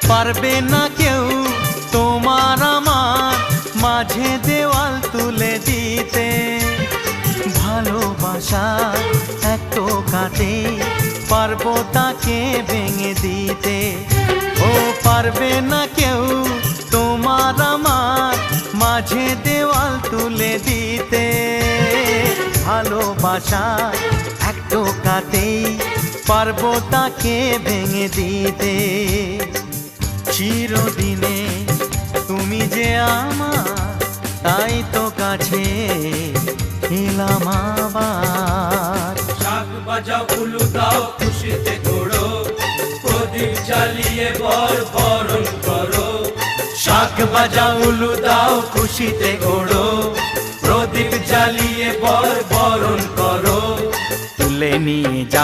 পারবে না কেউ তোমার আমার মাঝে দেওয়াল তুলে দিতে। ভালোবাসা এক টোকাতে পারবো তাকে ভেঙে দিতে। ও পারবে না কেউ তোমার আমার মাঝে দেওয়াল তুলে দিতে। ভালোবাসা এক টোকাতেই পারবো তাকে ভেঙে দিতে। চিরদিনে তুমি যে আমার, তাই তো কাছে এলাম আবার। শাক বাজাও উলু দাও খুশিতে ঘোড়ো, প্রদীপ জ্বালিয়ে বরণ করো। শাক বাজাও উলু দাও খুশিতে ঘোড়ো, প্রদীপ জ্বালিয়ে বরণ করো। তুলে নিয়ে যাব